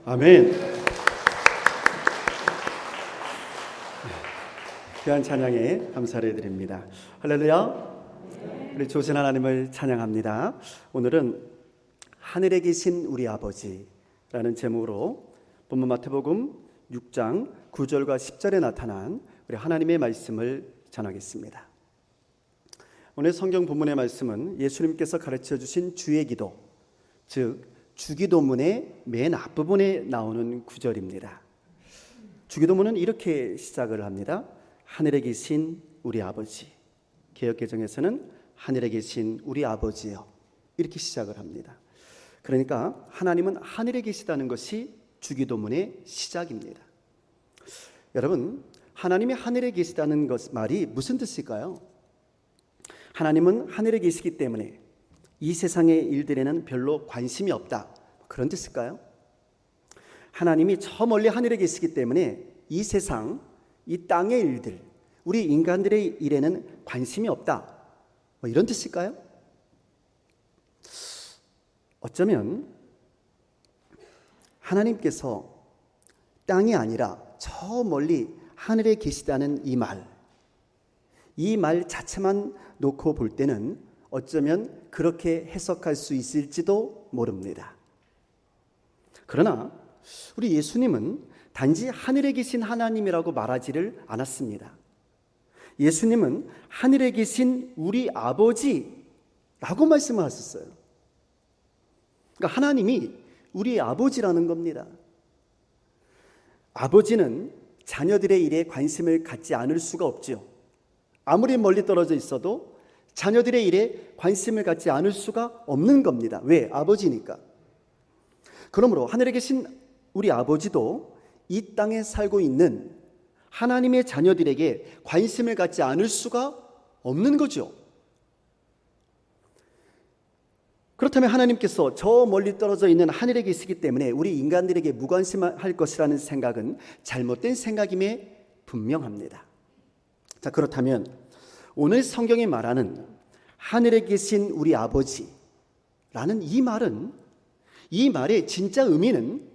아멘. 귀한 찬양에 감사를 드립니다. 할렐루야. 우리 조신 하나님을 찬양합니다. 오늘은 하늘에 계신 우리 아버지라는 제목으로 본문 마태복음 6장 9절과 10절에 나타난 우리 하나님의 말씀을 전하겠습니다. 오늘 성경 본문의 말씀은 예수님께서 가르쳐 주신 주의 기도, 즉 주기도문의 맨 앞부분에 나오는 구절입니다. 주기도문은 이렇게 시작을 합니다. 하늘에 계신 우리 아버지. 개역개정에서는 하늘에 계신 우리 아버지요, 이렇게 시작을 합니다. 그러니까 하나님은 하늘에 계시다는 것이 주기도문의 시작입니다. 여러분, 하나님이 하늘에 계시다는 말이 무슨 뜻일까요? 하나님은 하늘에 계시기 때문에 이 세상의 일들에는 별로 관심이 없다, 그런 뜻일까요? 하나님이 저 멀리 하늘에 계시기 때문에 이 세상, 이 땅의 일들, 우리 인간들의 일에는 관심이 없다, 이런 뜻일까요? 어쩌면 하나님께서 땅이 아니라 저 멀리 하늘에 계시다는 이 말 자체만 놓고 볼 때는 어쩌면 그렇게 해석할 수 있을지도 모릅니다. 그러나 우리 예수님은 단지 하늘에 계신 하나님이라고 말하지를 않았습니다. 예수님은 하늘에 계신 우리 아버지라고 말씀을 하셨어요. 그러니까 하나님이 우리 아버지라는 겁니다. 아버지는 자녀들의 일에 관심을 갖지 않을 수가 없죠. 아무리 멀리 떨어져 있어도 자녀들의 일에 관심을 갖지 않을 수가 없는 겁니다. 왜? 아버지니까. 그러므로 하늘에 계신 우리 아버지도 이 땅에 살고 있는 하나님의 자녀들에게 관심을 갖지 않을 수가 없는 거죠. 그렇다면 하나님께서 저 멀리 떨어져 있는 하늘에 계시기 때문에 우리 인간들에게 무관심할 것이라는 생각은 잘못된 생각임에 분명합니다. 자, 그렇다면 오늘 성경이 말하는 하늘에 계신 우리 아버지라는 이 말의 진짜 의미는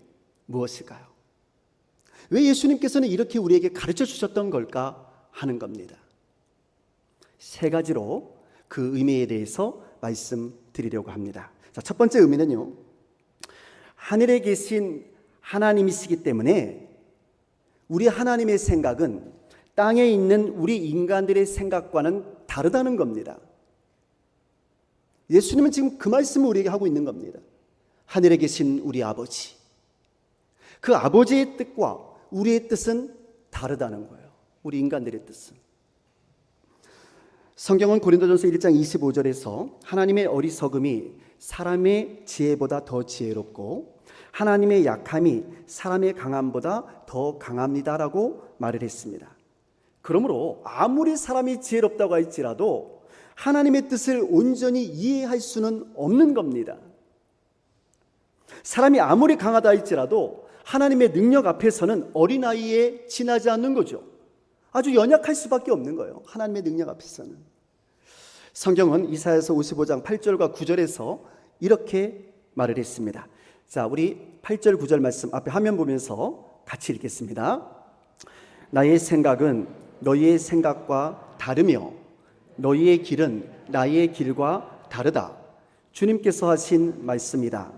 무엇일까요? 왜 예수님께서는 이렇게 우리에게 가르쳐 주셨던 걸까 하는 겁니다. 세 가지로 그 의미에 대해서 말씀드리려고 합니다. 자, 첫 번째 의미는요, 하늘에 계신 하나님이시기 때문에 우리 하나님의 생각은 땅에 있는 우리 인간들의 생각과는 다르다는 겁니다. 예수님은 지금 그 말씀을 우리에게 하고 있는 겁니다. 하늘에 계신 우리 아버지, 그 아버지의 뜻과 우리의 뜻은 다르다는 거예요. 우리 인간들의 뜻은. 성경은 고린도전서 1장 25절에서 하나님의 어리석음이 사람의 지혜보다 더 지혜롭고 하나님의 약함이 사람의 강함보다 더 강합니다라고 말을 했습니다. 그러므로 아무리 사람이 지혜롭다고 할지라도 하나님의 뜻을 온전히 이해할 수는 없는 겁니다. 사람이 아무리 강하다 할지라도 하나님의 능력 앞에서는 어린아이에 지나지 않는 거죠. 아주 연약할 수밖에 없는 거예요. 하나님의 능력 앞에서는. 성경은 이사야서 55장 8절과 9절에서 이렇게 말을 했습니다. 자, 우리 8절 9절 말씀 앞에 화면 보면서 같이 읽겠습니다. 나의 생각은 너희의 생각과 다르며 너희의 길은 나의 길과 다르다. 주님께서 하신 말씀이다.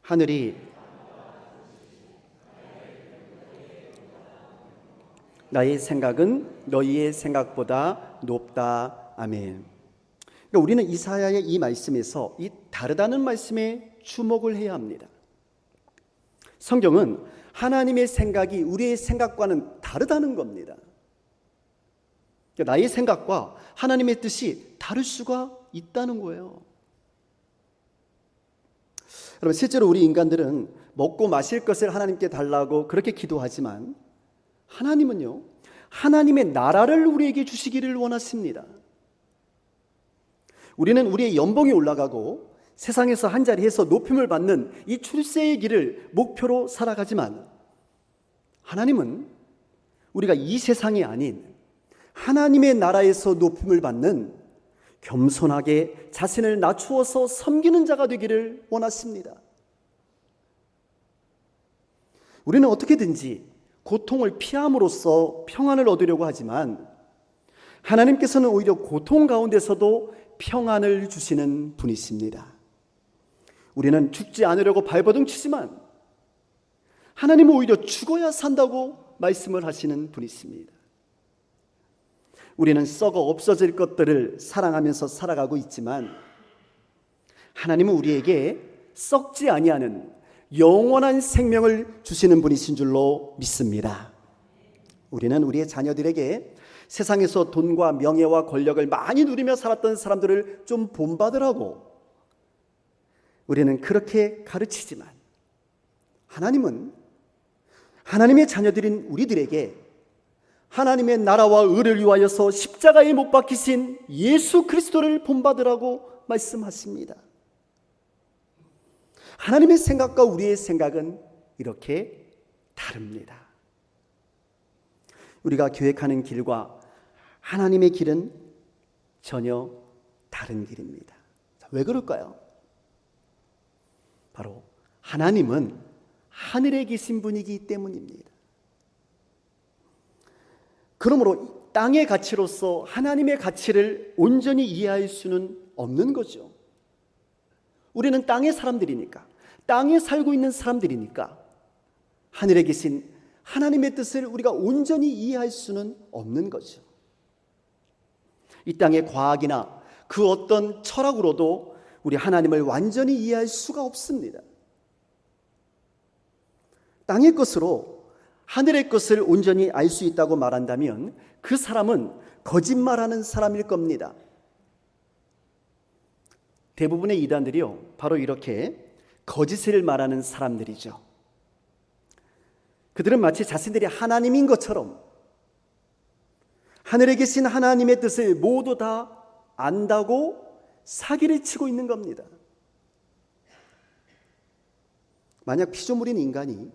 하늘이 나의 생각은 너희의 생각보다 높다. 아멘. 그러니까 우리는 이사야의 이 말씀에서 이 다르다는 말씀에 주목을 해야 합니다. 성경은 하나님의 생각이 우리의 생각과는 다르다는 겁니다. 그러니까 나의 생각과 하나님의 뜻이 다를 수가 있다는 거예요. 여러분, 실제로 우리 인간들은 먹고 마실 것을 하나님께 달라고 그렇게 기도하지만 하나님은요, 하나님의 나라를 우리에게 주시기를 원하십니다. 우리는 우리의 연봉이 올라가고 세상에서 한 자리에서 높임을 받는 이 출세의 길을 목표로 살아가지만 하나님은 우리가 이 세상이 아닌 하나님의 나라에서 높임을 받는 겸손하게 자신을 낮추어서 섬기는 자가 되기를 원하십니다. 우리는 어떻게든지 고통을 피함으로써 평안을 얻으려고 하지만 하나님께서는 오히려 고통 가운데서도 평안을 주시는 분이십니다. 우리는 죽지 않으려고 발버둥 치지만 하나님은 오히려 죽어야 산다고 말씀을 하시는 분이십니다. 우리는 썩어 없어질 것들을 사랑하면서 살아가고 있지만 하나님은 우리에게 썩지 아니하는 영원한 생명을 주시는 분이신 줄로 믿습니다. 우리는 우리의 자녀들에게 세상에서 돈과 명예와 권력을 많이 누리며 살았던 사람들을 좀 본받으라고 우리는 그렇게 가르치지만 하나님은 하나님의 자녀들인 우리들에게 하나님의 나라와 의를 위하여서 십자가에 못 박히신 예수 그리스도를 본받으라고 말씀하십니다. 하나님의 생각과 우리의 생각은 이렇게 다릅니다. 우리가 계획하는 길과 하나님의 길은 전혀 다른 길입니다. 왜 그럴까요? 바로 하나님은 하늘에 계신 분이기 때문입니다. 그러므로 땅의 가치로서 하나님의 가치를 온전히 이해할 수는 없는 거죠. 우리는 땅의 사람들이니까, 땅에 살고 있는 사람들이니까 하늘에 계신 하나님의 뜻을 우리가 온전히 이해할 수는 없는 거죠. 이 땅의 과학이나 그 어떤 철학으로도 우리 하나님을 완전히 이해할 수가 없습니다. 땅의 것으로 하늘의 것을 온전히 알 수 있다고 말한다면 그 사람은 거짓말하는 사람일 겁니다. 대부분의 이단들이요, 바로 이렇게 거짓을 말하는 사람들이죠. 그들은 마치 자신들이 하나님인 것처럼 하늘에 계신 하나님의 뜻을 모두 다 안다고 사기를 치고 있는 겁니다. 만약 피조물인 인간이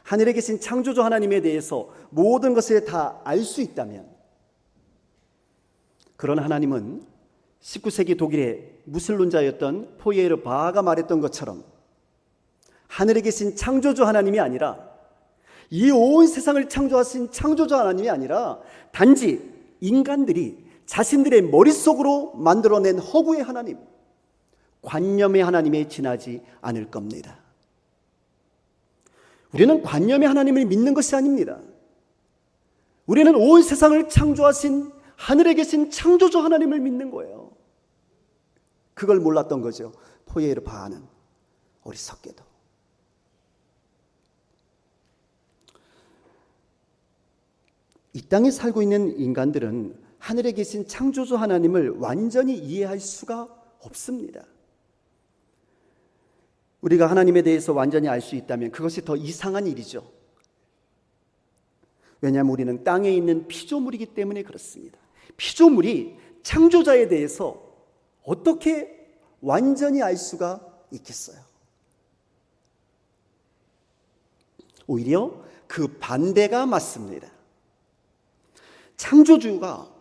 하늘에 계신 창조주 하나님에 대해서 모든 것을 다 알 수 있다면 그런 하나님은 19세기 독일의 무슬론자였던 포이에르 바하가 말했던 것처럼 하늘에 계신 창조주 하나님이 아니라 이 온 세상을 창조하신 창조주 하나님이 아니라 단지 인간들이 자신들의 머릿속으로 만들어낸 허구의 하나님, 관념의 하나님에 지나지 않을 겁니다. 우리는 관념의 하나님을 믿는 것이 아닙니다. 우리는 온 세상을 창조하신 하늘에 계신 창조주 하나님을 믿는 거예요. 그걸 몰랐던 거죠. 포이에르 바하는 어리석게도. 이 땅에 살고 있는 인간들은 하늘에 계신 창조주 하나님을 완전히 이해할 수가 없습니다. 우리가 하나님에 대해서 완전히 알 수 있다면 그것이 더 이상한 일이죠. 왜냐하면 우리는 땅에 있는 피조물이기 때문에 그렇습니다. 피조물이 창조자에 대해서 어떻게 완전히 알 수가 있겠어요? 오히려 그 반대가 맞습니다. 창조주가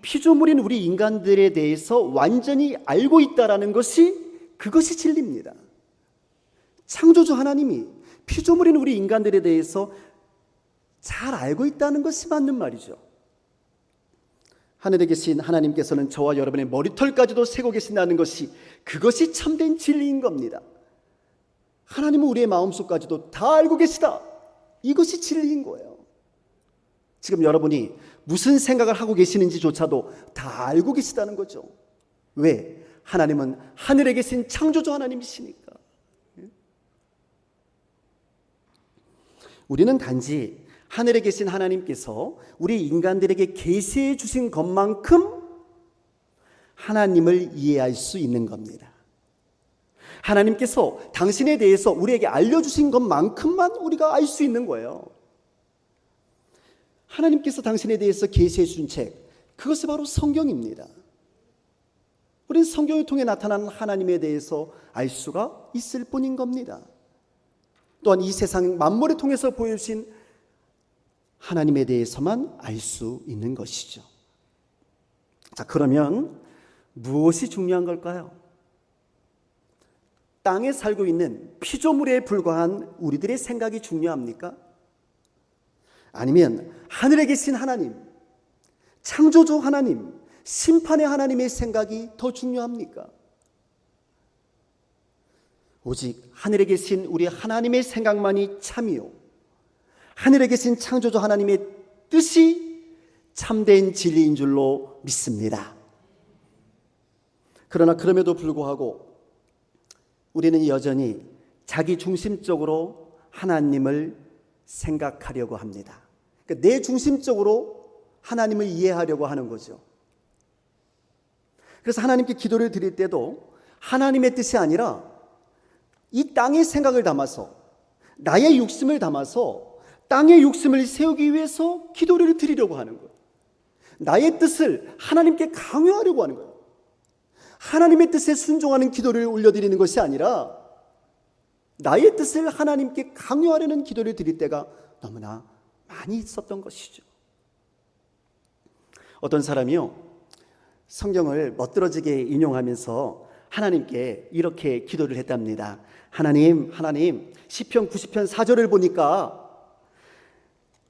피조물인 우리 인간들에 대해서 완전히 알고 있다라는 그것이 진리입니다. 창조주 하나님이 피조물인 우리 인간들에 대해서 잘 알고 있다는 것이 맞는 말이죠. 하늘에 계신 하나님께서는 저와 여러분의 머리털까지도 세고 계신다는 그것이 참된 진리인 겁니다. 하나님은 우리의 마음속까지도 다 알고 계시다. 이것이 진리인 거예요. 지금 여러분이 무슨 생각을 하고 계시는지조차도 다 알고 계시다는 거죠. 왜? 하나님은 하늘에 계신 창조주 하나님이시니까. 우리는 단지 하늘에 계신 하나님께서 우리 인간들에게 계시해 주신 것만큼 하나님을 이해할 수 있는 겁니다. 하나님께서 당신에 대해서 우리에게 알려주신 것만큼만 우리가 알 수 있는 거예요. 하나님께서 당신에 대해서 계시해 준 책, 그것이 바로 성경입니다. 우리는 성경을 통해 나타난 하나님에 대해서 알 수가 있을 뿐인 겁니다. 또한 이 세상 만물을 통해서 보여주신 하나님에 대해서만 알 수 있는 것이죠. 자, 그러면 무엇이 중요한 걸까요? 땅에 살고 있는 피조물에 불과한 우리들의 생각이 중요합니까? 아니면 하늘에 계신 하나님, 창조주 하나님, 심판의 하나님의 생각이 더 중요합니까? 오직 하늘에 계신 우리 하나님의 생각만이 참이요, 하늘에 계신 창조주 하나님의 뜻이 참된 진리인 줄로 믿습니다. 그러나 그럼에도 불구하고 우리는 여전히 자기 중심적으로 하나님을 생각하려고 합니다. 그러니까 내 중심적으로 하나님을 이해하려고 하는 거죠. 그래서 하나님께 기도를 드릴 때도 하나님의 뜻이 아니라 이 땅의 생각을 담아서, 나의 욕심을 담아서 땅의 욕심을 세우기 위해서 기도를 드리려고 하는 거예요. 나의 뜻을 하나님께 강요하려고 하는 거예요. 하나님의 뜻에 순종하는 기도를 올려드리는 것이 아니라 나의 뜻을 하나님께 강요하려는 기도를 드릴 때가 너무나 많이 있었던 것이죠. 어떤 사람이요, 성경을 멋들어지게 인용하면서 하나님께 이렇게 기도를 했답니다. 하나님, 시편 90편 4절을 보니까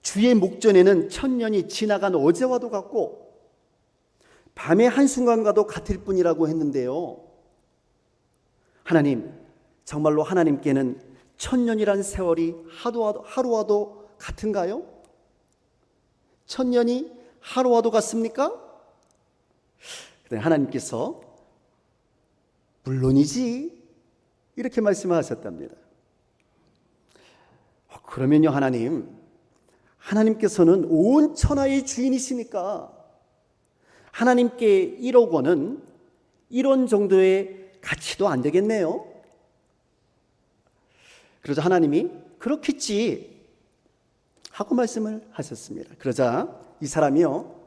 주의 목전에는 천년이 지나간 어제와도 같고 밤의 한순간과도 같을 뿐이라고 했는데요, 하나님, 정말로 하나님께는 천년이란 세월이 하루와도 같은가요? 천년이 하루와도 같습니까? 하나님께서 물론이지 이렇게 말씀하셨답니다. 그러면요, 하나님께서는 온 천하의 주인이시니까 하나님께 1억 원은 1원 정도의 가치도 안 되겠네요. 그러자 하나님이 그렇겠지 하고 말씀을 하셨습니다. 그러자 이 사람이요,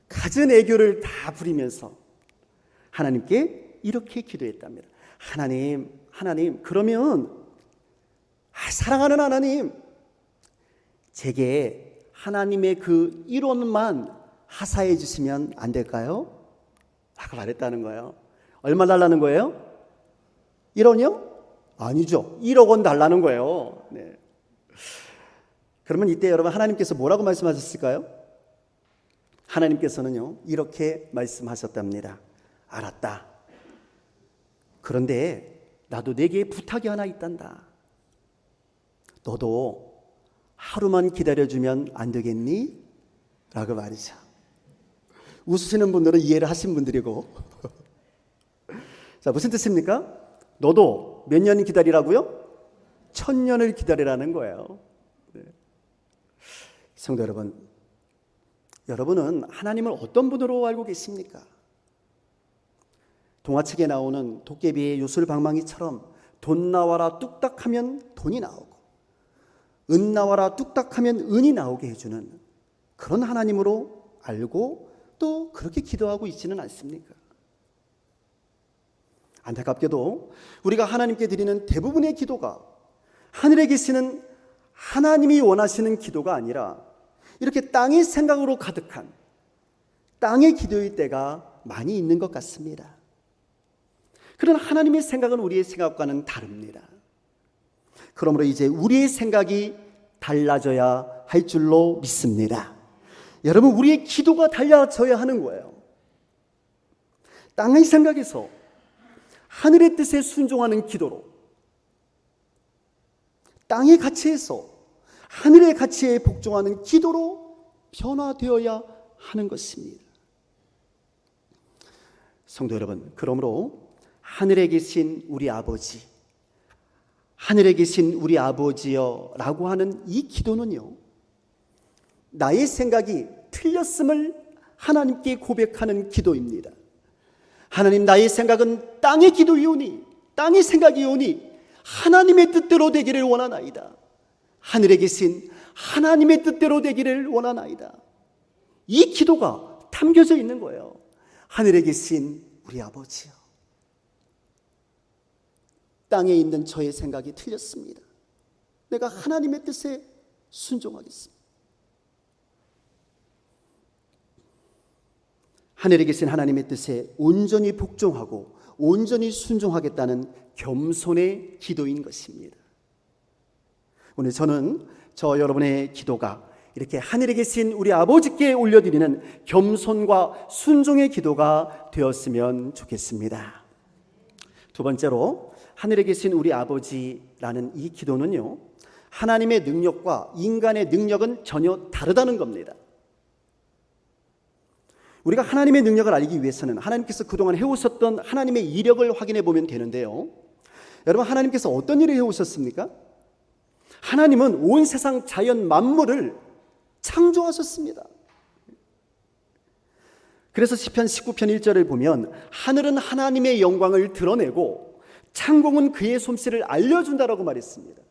갖은 애교를 다 부리면서 하나님께 이렇게 기도했답니다. 하나님, 그러면 사랑하는 하나님, 제게 하나님의 그 1원만 하사해 주시면 안 될까요? 라고 말했다는 거예요. 얼마 달라는 거예요? 1원이요? 아니죠. 1억 원 달라는 거예요. 네. 그러면 이때 여러분, 하나님께서 뭐라고 말씀하셨을까요? 하나님께서는요, 이렇게 말씀하셨답니다. 알았다. 그런데 나도 내게 부탁이 하나 있단다. 너도 하루만 기다려주면 안 되겠니? 라고 말이죠. 웃으시는 분들은 이해를 하신 분들이고 자, 무슨 뜻입니까? 너도 몇 년 기다리라고요? 1000년을 기다리라는 거예요. 네. 성도 여러분, 여러분은 하나님을 어떤 분으로 알고 계십니까? 동화책에 나오는 도깨비의 요술방망이처럼 돈 나와라 뚝딱 하면 돈이 나오고 은 나와라 뚝딱 하면 은이 나오게 해주는 그런 하나님으로 알고 또 그렇게 기도하고 있지는 않습니까? 안타깝게도 우리가 하나님께 드리는 대부분의 기도가 하늘에 계시는 하나님이 원하시는 기도가 아니라 이렇게 땅의 생각으로 가득한 땅의 기도일 때가 많이 있는 것 같습니다. 그러나 하나님의 생각은 우리의 생각과는 다릅니다. 그러므로 이제 우리의 생각이 달라져야 할 줄로 믿습니다. 여러분, 우리의 기도가 달라져야 하는 거예요. 땅의 생각에서 하늘의 뜻에 순종하는 기도로, 땅의 가치에서 하늘의 가치에 복종하는 기도로 변화되어야 하는 것입니다. 성도 여러분, 그러므로 하늘에 계신 우리 아버지, 하늘에 계신 우리 아버지여 라고 하는 이 기도는요, 나의 생각이 틀렸음을 하나님께 고백하는 기도입니다. 하나님, 나의 생각은 땅의 기도이오니, 땅의 생각이오니 하나님의 뜻대로 되기를 원하나이다. 하늘에 계신 하나님의 뜻대로 되기를 원하나이다. 이 기도가 담겨져 있는 거예요. 하늘에 계신 우리 아버지요, 땅에 있는 저의 생각이 틀렸습니다. 내가 하나님의 뜻에 순종하겠습니다. 하늘에 계신 하나님의 뜻에 온전히 복종하고 온전히 순종하겠다는 겸손의 기도인 것입니다. 오늘 저는 여러분의 기도가 이렇게 하늘에 계신 우리 아버지께 올려드리는 겸손과 순종의 기도가 되었으면 좋겠습니다. 두 번째로 하늘에 계신 우리 아버지라는 이 기도는요, 하나님의 능력과 인간의 능력은 전혀 다르다는 겁니다. 우리가 하나님의 능력을 알기 위해서는 하나님께서 그동안 해오셨던 하나님의 이력을 확인해 보면 되는데요, 여러분, 하나님께서 어떤 일을 해오셨습니까? 하나님은 온 세상 자연 만물을 창조하셨습니다. 그래서 시편 19편 1절을 보면 하늘은 하나님의 영광을 드러내고 창공은 그의 솜씨를 알려준다라고 말했습니다.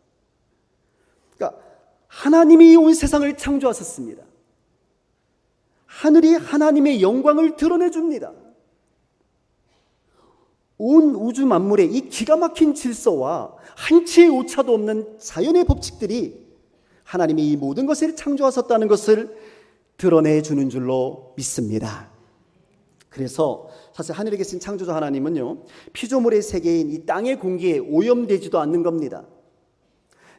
그러니까 하나님이 온 세상을 창조하셨습니다. 하늘이 하나님의 영광을 드러내줍니다. 온 우주 만물의 이 기가 막힌 질서와 한치의 오차도 없는 자연의 법칙들이 하나님이 이 모든 것을 창조하셨다는 것을 드러내주는 줄로 믿습니다. 그래서 사실 하늘에 계신 창조자 하나님은요, 피조물의 세계인 이 땅의 공기에 오염되지도 않는 겁니다.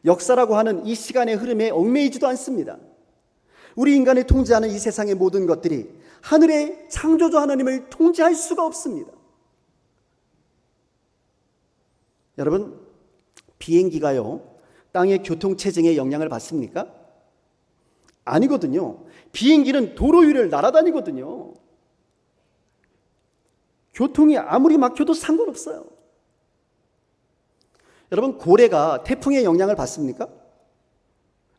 역사라고 하는 이 시간의 흐름에 얽매이지도 않습니다. 우리 인간이 통제하는 이 세상의 모든 것들이 하늘의 창조자 하나님을 통제할 수가 없습니다. 여러분, 비행기가요, 땅의 교통체증에 영향을 받습니까? 아니거든요. 비행기는 도로 위를 날아다니거든요. 교통이 아무리 막혀도 상관없어요. 여러분, 고래가 태풍의 영향을 받습니까?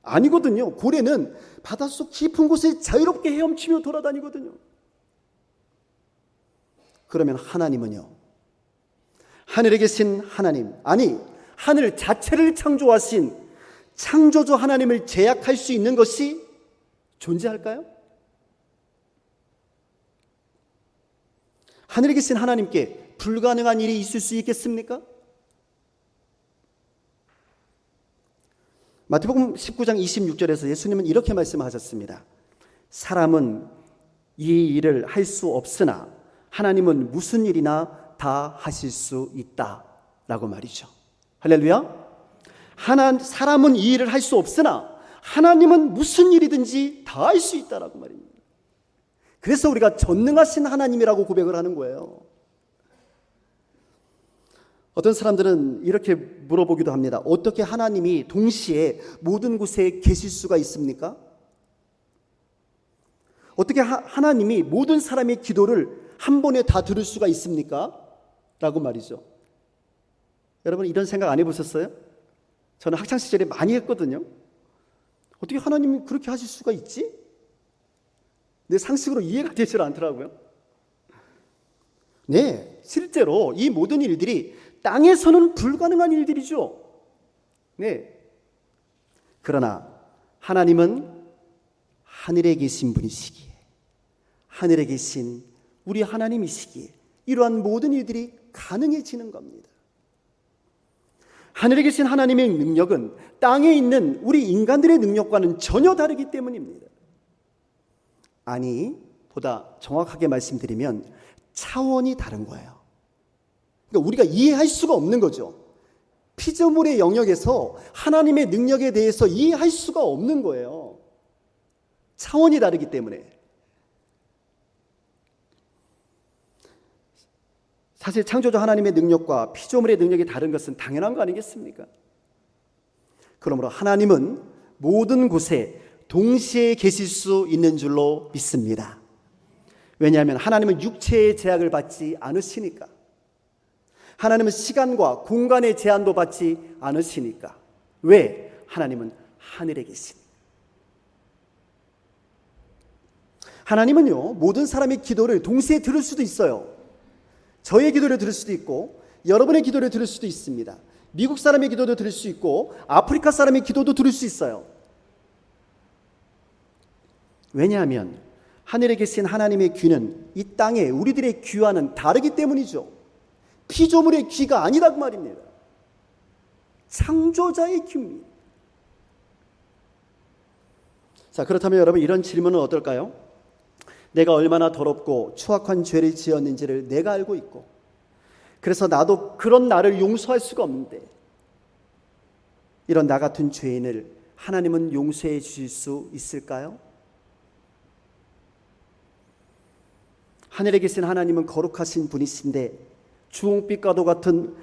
아니거든요. 고래는 바닷속 깊은 곳에 자유롭게 헤엄치며 돌아다니거든요. 그러면 하나님은요, 하늘에 계신 하나님, 아니 하늘 자체를 창조하신 창조주 하나님을 제약할 수 있는 것이 존재할까요? 하늘에 계신 하나님께 불가능한 일이 있을 수 있겠습니까? 마태복음 19장 26절에서 예수님은 이렇게 말씀하셨습니다. 사람은 이 일을 할 수 없으나 하나님은 무슨 일이나 다 하실 수 있다라고 말이죠. 할렐루야. 사람은 이 일을 할 수 없으나 하나님은 무슨 일이든지 다 할 수 있다라고 말입니다. 그래서 우리가 전능하신 하나님이라고 고백을 하는 거예요. 어떤 사람들은 이렇게 물어보기도 합니다. 어떻게 하나님이 동시에 모든 곳에 계실 수가 있습니까? 어떻게 하나님이 모든 사람의 기도를 한 번에 다 들을 수가 있습니까? 라고 말이죠. 여러분, 이런 생각 안 해보셨어요? 저는 학창시절에 많이 했거든요. 어떻게 하나님이 그렇게 하실 수가 있지? 내 상식으로 이해가 되질 않더라고요. 네, 실제로 이 모든 일들이 땅에서는 불가능한 일들이죠. 네. 그러나 하나님은 하늘에 계신 분이시기에, 하늘에 계신 우리 하나님이시기에 이러한 모든 일들이 가능해지는 겁니다. 하늘에 계신 하나님의 능력은 땅에 있는 우리 인간들의 능력과는 전혀 다르기 때문입니다. 아니, 보다 정확하게 말씀드리면 차원이 다른 거예요. 그러니까 우리가 이해할 수가 없는 거죠. 피조물의 영역에서 하나님의 능력에 대해서 이해할 수가 없는 거예요. 차원이 다르기 때문에. 사실 창조주 하나님의 능력과 피조물의 능력이 다른 것은 당연한 거 아니겠습니까? 그러므로 하나님은 모든 곳에 동시에 계실 수 있는 줄로 믿습니다. 왜냐하면 하나님은 육체의 제약을 받지 않으시니까. 하나님은 시간과 공간의 제한도 받지 않으시니까. 왜? 하나님은 하늘에 계시니까. 하나님은요, 모든 사람의 기도를 동시에 들을 수도 있어요. 저의 기도를 들을 수도 있고 여러분의 기도를 들을 수도 있습니다. 미국 사람의 기도도 들을 수 있고 아프리카 사람의 기도도 들을 수 있어요. 왜냐하면 하늘에 계신 하나님의 귀는 이 땅에 우리들의 귀와는 다르기 때문이죠. 피조물의 귀가 아니란 말입니다. 창조자의 귀입니다. 자, 그렇다면 여러분, 이런 질문은 어떨까요? 내가 얼마나 더럽고 추악한 죄를 지었는지를 내가 알고 있고 그래서 나도 그런 나를 용서할 수가 없는데, 이런 나 같은 죄인을 하나님은 용서해 주실 수 있을까요? 하늘에 계신 하나님은 거룩하신 분이신데 주홍빛과도 같은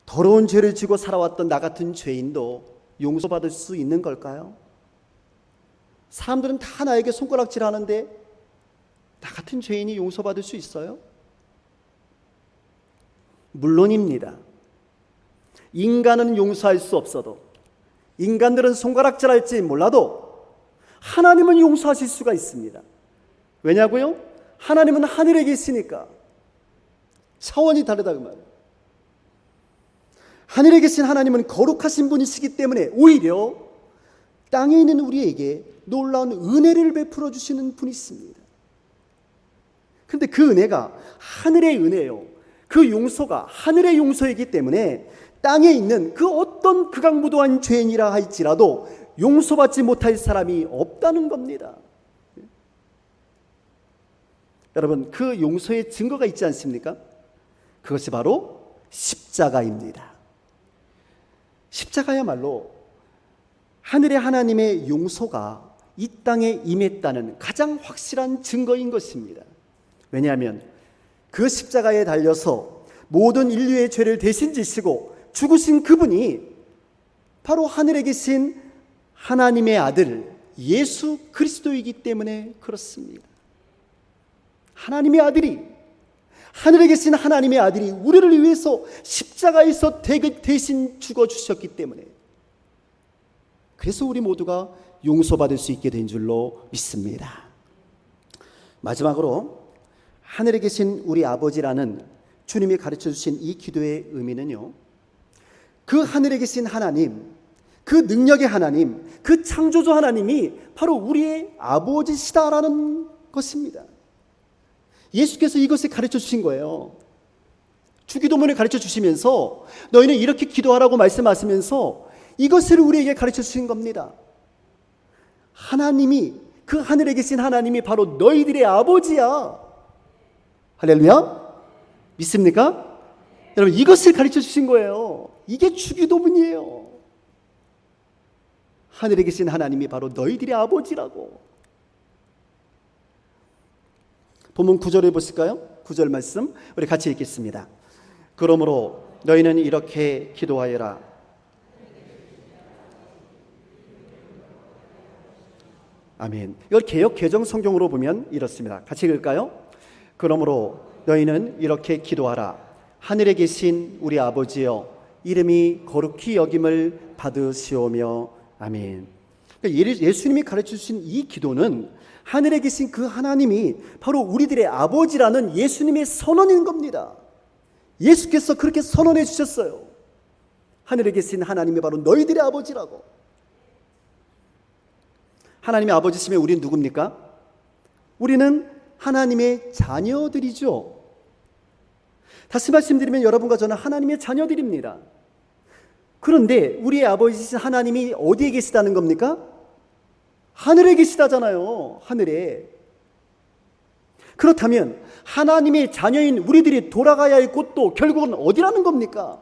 더러운 죄를 지고 살아왔던 나 같은 죄인도 용서받을 수 있는 걸까요? 사람들은 다 나에게 손가락질하는데 나 같은 죄인이 용서받을 수 있어요? 물론입니다. 인간은 용서할 수 없어도, 인간들은 손가락질할지 몰라도 하나님은 용서하실 수가 있습니다. 왜냐고요? 하나님은 하늘에 계시니까. 차원이 다르다 그 말이에요. 하늘에 계신 하나님은 거룩하신 분이시기 때문에 오히려 땅에 있는 우리에게 놀라운 은혜를 베풀어 주시는 분이십니다. 그런데 그 은혜가 하늘의 은혜요, 그 용서가 하늘의 용서이기 때문에 땅에 있는 그 어떤 극악무도한 죄인이라 할지라도 용서받지 못할 사람이 없다는 겁니다. 여러분, 그 용서의 증거가 있지 않습니까? 그것이 바로 십자가입니다. 십자가야말로 하늘의 하나님의 용서가 이 땅에 임했다는 가장 확실한 증거인 것입니다. 왜냐하면 그 십자가에 달려서 모든 인류의 죄를 대신 지시고 죽으신 그분이 바로 하늘에 계신 하나님의 아들 예수 그리스도이기 때문에 그렇습니다. 하나님의 아들이, 하늘에 계신 하나님의 아들이 우리를 위해서 십자가에서 대신 죽어주셨기 때문에, 그래서 우리 모두가 용서받을 수 있게 된 줄로 믿습니다. 마지막으로 하늘에 계신 우리 아버지라는 주님이 가르쳐 주신 이 기도의 의미는요, 그 하늘에 계신 하나님, 그 능력의 하나님, 그 창조주 하나님이 바로 우리의 아버지시다라는 것입니다. 예수께서 이것을 가르쳐 주신 거예요. 주기도문을 가르쳐 주시면서 너희는 이렇게 기도하라고 말씀하시면서 이것을 우리에게 가르쳐 주신 겁니다. 하나님이, 그 하늘에 계신 하나님이 바로 너희들의 아버지야. 할렐루야? 믿습니까? 여러분, 이것을 가르쳐 주신 거예요. 이게 주기도문이에요. 하늘에 계신 하나님이 바로 너희들의 아버지라고. 본문 9절을 보실까요? 9절 말씀 우리 같이 읽겠습니다. 그러므로 너희는 이렇게 기도하여라. 아멘. 이걸 개역 개정 성경으로 보면 이렇습니다. 같이 읽을까요? 그러므로 너희는 이렇게 기도하라. 하늘에 계신 우리 아버지여, 이름이 거룩히 여김을 받으시오며. 아멘. 예수님이 가르쳐 주신 이 기도는 하늘에 계신 그 하나님이 바로 우리들의 아버지라는 예수님의 선언인 겁니다. 예수께서 그렇게 선언해 주셨어요. 하늘에 계신 하나님이 바로 너희들의 아버지라고. 하나님의 아버지시면 우리는 누굽니까? 우리는 하나님의 자녀들이죠. 다시 말씀드리면 여러분과 저는 하나님의 자녀들입니다. 그런데 우리의 아버지신 하나님이 어디에 계시다는 겁니까? 하늘에 계시다잖아요. 하늘에. 그렇다면 하나님의 자녀인 우리들이 돌아가야 할 곳도 결국은 어디라는 겁니까?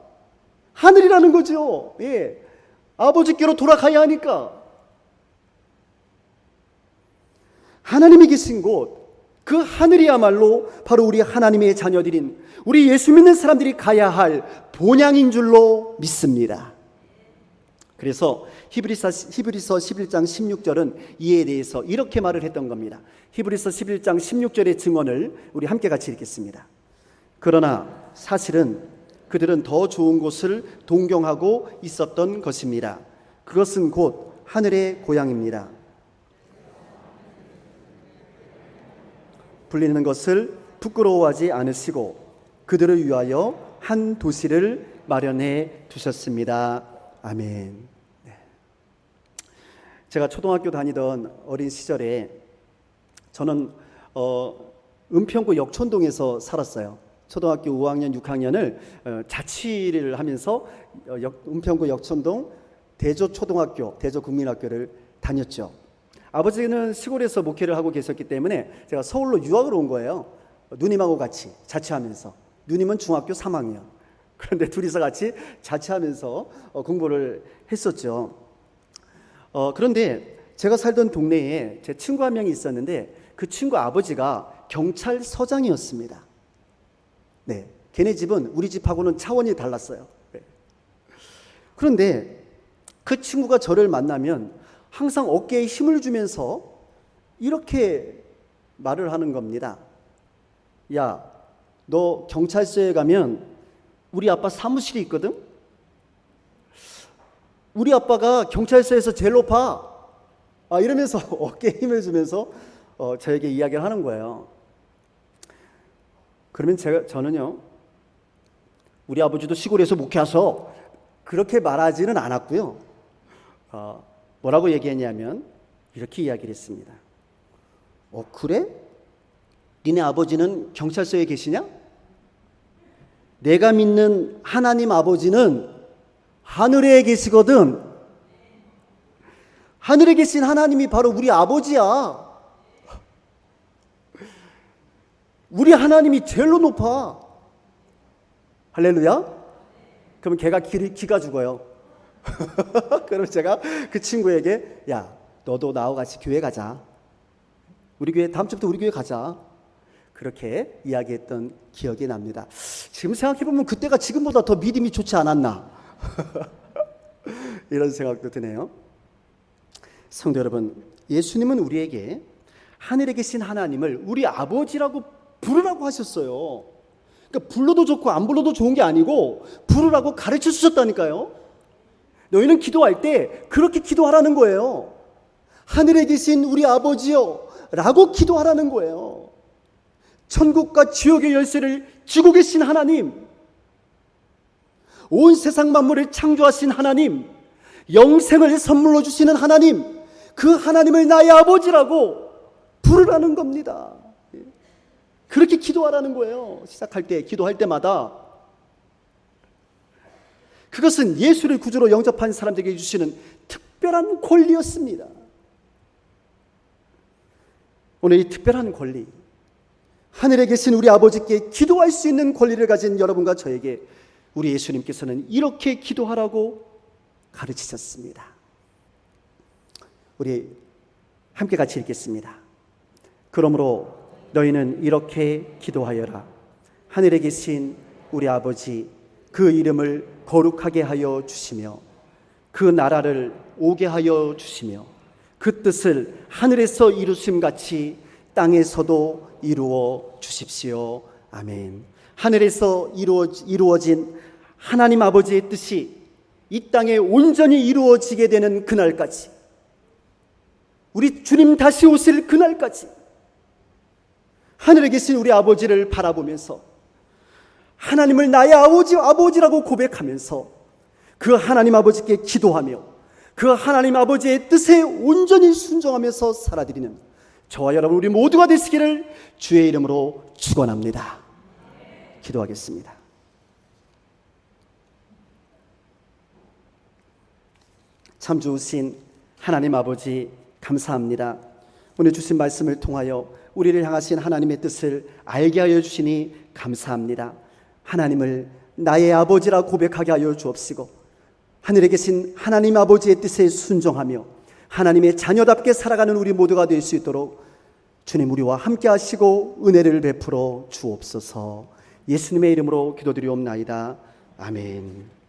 하늘이라는 거죠. 예. 아버지께로 돌아가야 하니까. 하나님이 계신 곳, 그 하늘이야말로 바로 우리 하나님의 자녀들인 우리 예수 믿는 사람들이 가야 할 본향인 줄로 믿습니다. 그래서 히브리서 11장 16절은 이에 대해서 이렇게 말을 했던 겁니다. 히브리서 11장 16절의 증언을 우리 함께 같이 읽겠습니다. 그러나 사실은 그들은 더 좋은 곳을 동경하고 있었던 것입니다. 그것은 곧 하늘의 고향입니다. 불리는 것을 부끄러워하지 않으시고 그들을 위하여 한 도시를 마련해 두셨습니다. 아멘. 네. 제가 초등학교 다니던 어린 시절에 저는 은평구 역촌동에서 살았어요. 초등학교 5학년, 6학년을 자취를 하면서 은평구 역촌동 대조초등학교, 대조국민학교를 다녔죠. 아버지는 시골에서 목회를 하고 계셨기 때문에 제가 서울로 유학을 온 거예요. 누님하고 같이 자취하면서 누님은 중학교 3학년. 그런데 둘이서 같이 자취하면서 공부를 했었죠. 그런데 제가 살던 동네에 제 친구 한 명이 있었는데 그 친구 아버지가 경찰서장이었습니다. 네, 걔네 집은 우리 집하고는 차원이 달랐어요. 네. 그런데 그 친구가 저를 만나면 항상 어깨에 힘을 주면서 이렇게 말을 하는 겁니다. 야, 너 경찰서에 가면 우리 아빠 사무실이 있거든? 우리 아빠가 경찰서에서 제일 높아. 이러면서 어깨에 힘을 주면서 저에게 이야기를 하는 거예요. 그러면 저는요, 우리 아버지도 시골에서 목회하서 그렇게 말하지는 않았고요. 뭐라고 얘기했냐면 이렇게 이야기를 했습니다. 그래? 니네 아버지는 경찰서에 계시냐? 내가 믿는 하나님 아버지는 하늘에 계시거든. 하늘에 계신 하나님이 바로 우리 아버지야. 우리 하나님이 제일로 높아. 할렐루야. 그럼 걔가 기가 죽어요. 그럼 제가 그 친구에게 야, 너도 나와 같이 교회 가자. 우리 교회 다음 주부터 우리 교회 가자. 그렇게 이야기했던 기억이 납니다. 지금 생각해보면 그때가 지금보다 더 믿음이 좋지 않았나. 이런 생각도 드네요. 성도 여러분, 예수님은 우리에게 하늘에 계신 하나님을 우리 아버지라고 부르라고 하셨어요. 그러니까 불러도 좋고 안 불러도 좋은 게 아니고 부르라고 가르쳐 주셨다니까요. 너희는 기도할 때 그렇게 기도하라는 거예요. 하늘에 계신 우리 아버지요 라고 기도하라는 거예요. 천국과 지옥의 열쇠를 쥐고 계신 하나님, 온 세상 만물을 창조하신 하나님, 영생을 선물로 주시는 하나님, 그 하나님을 나의 아버지라고 부르라는 겁니다. 그렇게 기도하라는 거예요. 시작할 때, 기도할 때마다. 그것은 예수를 구주로 영접한 사람들에게 주시는 특별한 권리였습니다. 오늘 이 특별한 권리, 하늘에 계신 우리 아버지께 기도할 수 있는 권리를 가진 여러분과 저에게 우리 예수님께서는 이렇게 기도하라고 가르치셨습니다. 우리 함께 같이 읽겠습니다. 그러므로 너희는 이렇게 기도하여라. 하늘에 계신 우리 아버지, 그 이름을 거룩하게 하여 주시며 그 나라를 오게 하여 주시며 그 뜻을 하늘에서 이루심같이 땅에서도 이루어 주십시오. 아멘. 하늘에서 이루어진 하나님 아버지의 뜻이 이 땅에 온전히 이루어지게 되는 그날까지, 우리 주님 다시 오실 그날까지 하늘에 계신 우리 아버지를 바라보면서 하나님을 나의 아버지라고 고백하면서 그 하나님 아버지께 기도하며 그 하나님 아버지의 뜻에 온전히 순종하면서 살아드리는 저와 여러분 우리 모두가 되시기를 주의 이름으로 축원합니다. 기도하겠습니다. 참 좋으신 하나님 아버지, 감사합니다. 오늘 주신 말씀을 통하여 우리를 향하신 하나님의 뜻을 알게 하여 주시니 감사합니다. 하나님을 나의 아버지라 고백하게 하여 주옵시고 하늘에 계신 하나님 아버지의 뜻에 순종하며 하나님의 자녀답게 살아가는 우리 모두가 될 수 있도록 주님 우리와 함께 하시고 은혜를 베풀어 주옵소서. 예수님의 이름으로 기도드리옵나이다. 아멘.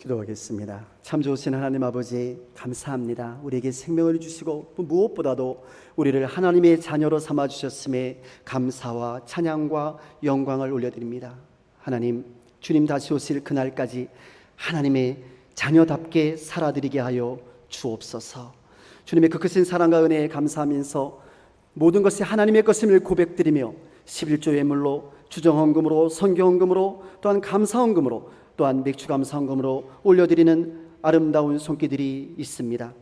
기도하겠습니다. 참 좋으신 하나님 아버지, 감사합니다. 우리에게 생명을 주시고 무엇보다도 우리를 하나님의 자녀로 삼아 주셨음에 감사와 찬양과 영광을 올려드립니다. 하나님, 주님 다시 오실 그날까지 하나님의 자녀답게 살아드리게 하여 주옵소서. 주님의 그 크신 사랑과 은혜에 감사하면서 모든 것이 하나님의 것임을 고백드리며 11조 예물로, 주정헌금으로, 선교헌금으로, 또한 감사헌금으로, 또한 맥주감사헌금으로 올려드리는 아름다운 손길들이 있습니다.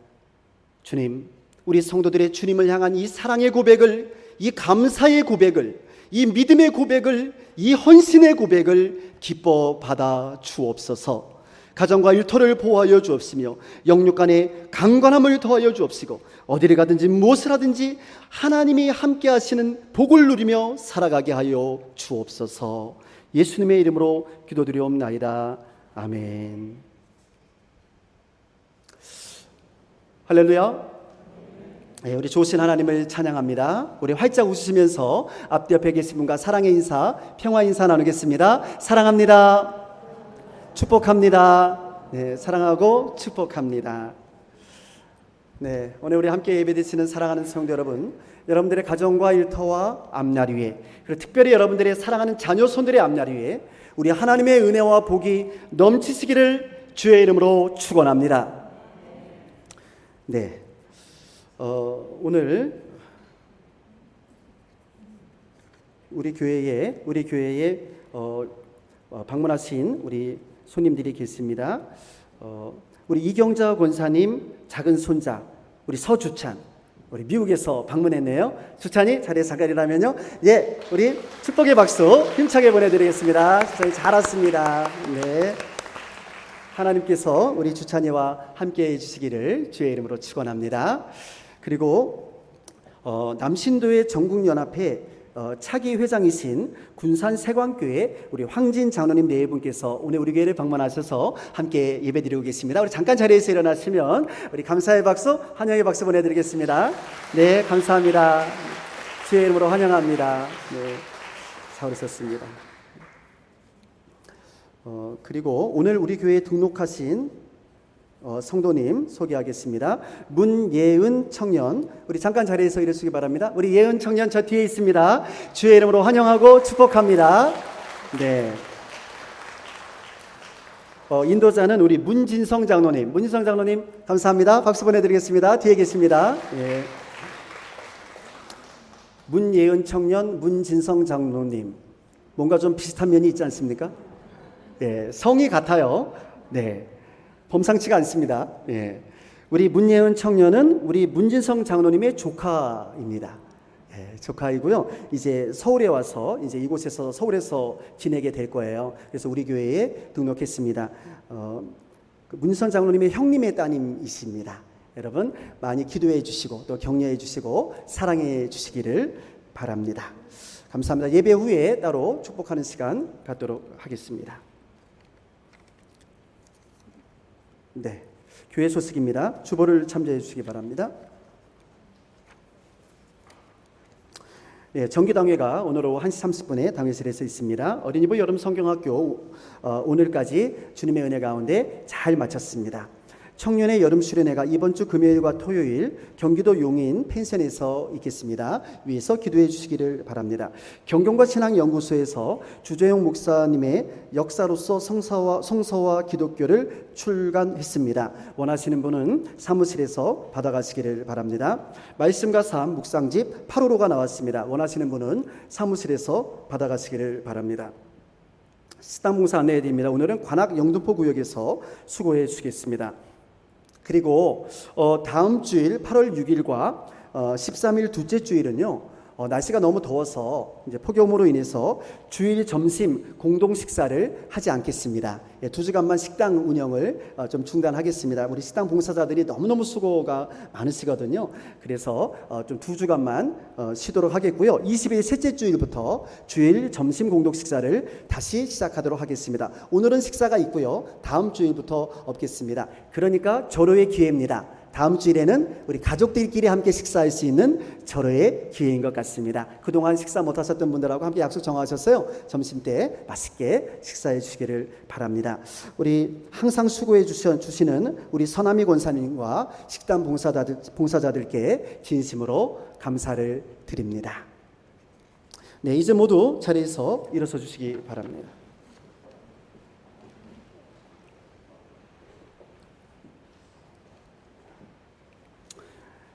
주님, 우리 성도들의 주님을 향한 이 사랑의 고백을, 이 감사의 고백을, 이 믿음의 고백을, 이 헌신의 고백을 기뻐 받아 주옵소서. 가정과 일터를 보호하여 주옵시며 영육 간의 강건함을 더하여 주옵시고 어디를 가든지 무엇을 하든지 하나님이 함께 하시는 복을 누리며 살아가게 하여 주옵소서. 예수님의 이름으로 기도드리옵나이다. 아멘. 할렐루야. 우리 좋으신 하나님을 찬양합니다. 우리 활짝 웃으시면서 앞뒤 옆에 계신 분과 사랑의 인사, 평화 인사 나누겠습니다. 사랑합니다. 축복합니다. 네, 사랑하고 축복합니다. 네, 오늘 우리 함께 예배드리시는 사랑하는 성도 여러분, 여러분들의 가정과 일터와 앞날 위에, 그리고 특별히 여러분들의 사랑하는 자녀 손들의 앞날 위에 우리 하나님의 은혜와 복이 넘치시기를 주의 이름으로 축원합니다. 네, 오늘 우리 교회에 방문하신 우리 손님들이 계십니다. 우리 이경자 권사님 작은 손자 우리 서주찬, 우리 미국에서 방문했네요. 주찬이 자리에 잠깐이라면요. 예, 우리 축복의 박수 힘차게 보내드리겠습니다. 주찬이 잘 왔습니다. 네, 하나님께서 우리 주찬이와 함께 해주시기를 주의 이름으로 축원합니다. 그리고 남신도의 전국연합회 차기 회장이신 군산 세광교회 우리 황진 장로님 네 분께서 오늘 우리 교회를 방문하셔서 함께 예배드리고 계십니다. 우리 잠깐 자리에서 일어나시면 우리 감사의 박수, 환영의 박수 보내드리겠습니다. 네, 감사합니다. 주의 이름으로 환영합니다. 네, 잘 오셨습니다. 그리고 오늘 우리 교회에 등록하신 성도님 소개하겠습니다. 문예은 청년, 우리 잠깐 자리에서 일어서기 바랍니다. 우리 예은 청년 저 뒤에 있습니다. 주의 이름으로 환영하고 축복합니다. 네. 인도자는 우리 문진성 장로님. 문진성 장로님 감사합니다. 박수 보내드리겠습니다. 뒤에 계십니다. 예. 문예은 청년, 문진성 장로님. 뭔가 좀 비슷한 면이 있지 않습니까? 네, 성이 같아요. 네. 범상치가 않습니다. 예. 우리 문예은 청년은 우리 문진성 장로님의 조카입니다. 예, 조카이고요. 이제 서울에 와서 이제 이곳에서 서울에서 지내게 될 거예요. 그래서 우리 교회에 등록했습니다. 문진성 장로님의 형님의 따님이십니다. 여러분 많이 기도해 주시고 또 격려해 주시고 사랑해 주시기를 바랍니다. 감사합니다. 예배 후에 따로 축복하는 시간 갖도록 하겠습니다. 네, 교회 소식입니다. 주보를 참조해 주시기 바랍니다. 네, 정기당회가 오늘 오후 1시 30분에 당회실에서 있습니다. 어린이부 여름 성경학교 오늘까지 주님의 은혜 가운데 잘 마쳤습니다. 청년의 여름 수련회가 이번 주 금요일과 토요일 경기도 용인 펜션에서 있겠습니다. 위에서 기도해 주시기를 바랍니다. 경경과 신앙연구소에서 주재용 목사님의 역사로서 성서와 기독교를 출간했습니다. 원하시는 분은 사무실에서 받아가시기를 바랍니다. 말씀과 삶 묵상집 8호로가 나왔습니다. 원하시는 분은 사무실에서 받아가시기를 바랍니다. 식당 봉사 안내해 드립니다. 오늘은 관악 영등포 구역에서 수고해 주시겠습니다. 그리고 다음 주일 8월 6일과 13일 둘째 주일은요, 날씨가 너무 더워서 이제 폭염으로 인해서 주일 점심 공동 식사를 하지 않겠습니다. 2주간만 식당 운영을 좀 중단하겠습니다. 우리 식당 봉사자들이 너무너무 수고가 많으시거든요. 그래서 좀 2주간만 쉬도록 하겠고요. 20일 셋째 주일부터 주일 점심 공동 식사를 다시 시작하도록 하겠습니다. 오늘은 식사가 있고요. 다음 주일부터 없겠습니다. 그러니까 절호의 기회입니다. 다음 주일에는 우리 가족들끼리 함께 식사할 수 있는 절호의 기회인 것 같습니다. 그동안 식사 못 하셨던 분들하고 함께 약속 정하셨어요. 점심 때 맛있게 식사해 주시기를 바랍니다. 우리 항상 수고해 주시는 우리 서남희 권사님과 식당 봉사자들께 진심으로 감사를 드립니다. 네, 이제 모두 자리에서 일어서 주시기 바랍니다.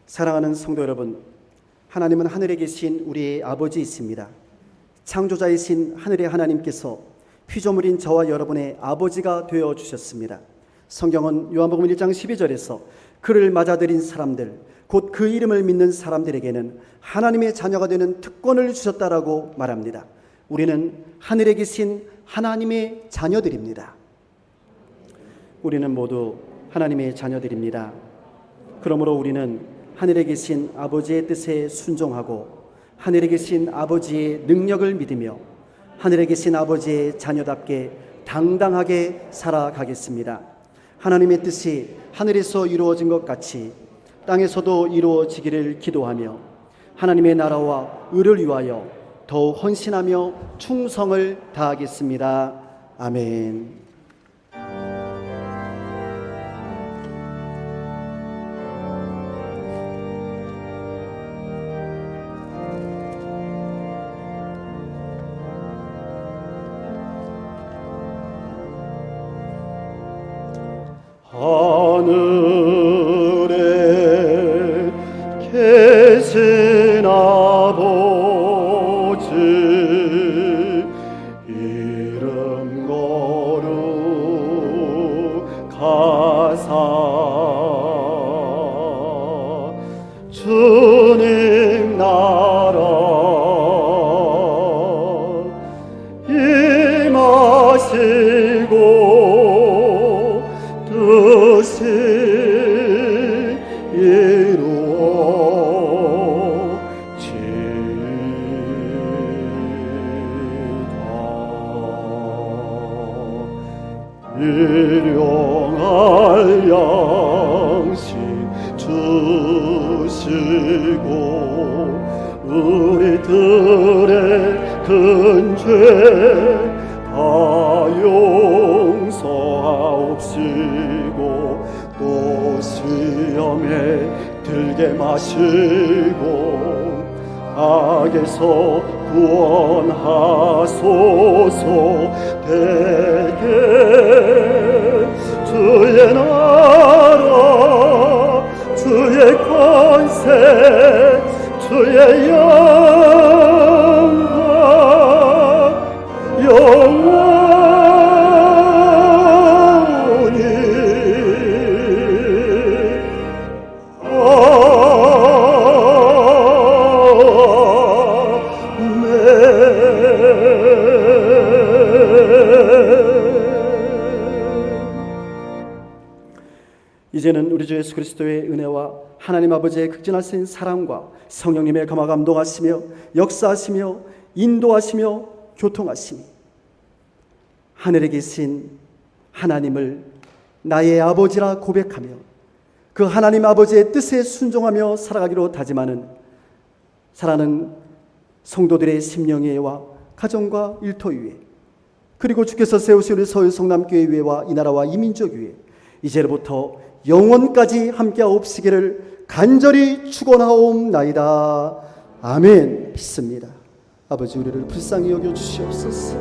사랑하는 성도 여러분, 하나님은 하늘에 계신 우리의 아버지이십니다. 창조자이신 하늘의 하나님께서 피조물인 저와 여러분의 아버지가 되어 주셨습니다. 성경은 요한복음 1장 12절에서 그를 맞아들인 사람들, 곧 그 이름을 믿는 사람들에게는 하나님의 자녀가 되는 특권을 주셨다라고 말합니다. 우리는 하늘에 계신 하나님의 자녀들입니다. 우리는 모두 하나님의 자녀들입니다. 그러므로 우리는 하늘에 계신 아버지의 뜻에 순종하고 하늘에 계신 아버지의 능력을 믿으며 하늘에 계신 아버지의 자녀답게 당당하게 살아가겠습니다. 하나님의 뜻이 하늘에서 이루어진 것 같이 땅에서도 이루어지기를 기도하며 하나님의 나라와 의를 위하여 더욱 헌신하며 충성을 다하겠습니다. 아멘. 하늘에 계신 아버지 이름 거룩하사 주님 나라 임하시고 뜻이 이루어지다. 일용할 양식 주시고 우리들의 큰 죄 다 용서하옵시고 또 시험에 들게 마시고 악에서 구원하소서. 대개 주의 나라 주의 권세 주의 영광 영원히 이제는 우리 주 예수 그리스도의 은혜와 하나님 아버지의 극진하신 사랑과 성령님의 감화 감동하시며 역사하시며 인도하시며 교통하시니 하늘에 계신 하나님을 나의 아버지라 고백하며 그 하나님 아버지의 뜻에 순종하며 살아가기로 다짐하는 사랑하는 성도들의 심령의와 가정과 일터 위에 그리고 주께서 세우신 우리 서울 성남교회 위에와 이 나라와 이 민족 위에 이제로부터 영원까지 함께하옵시기를 간절히 축원하옵나이다. 아멘. 믿습니다. 아버지 우리를 불쌍히 여겨 주시옵소서.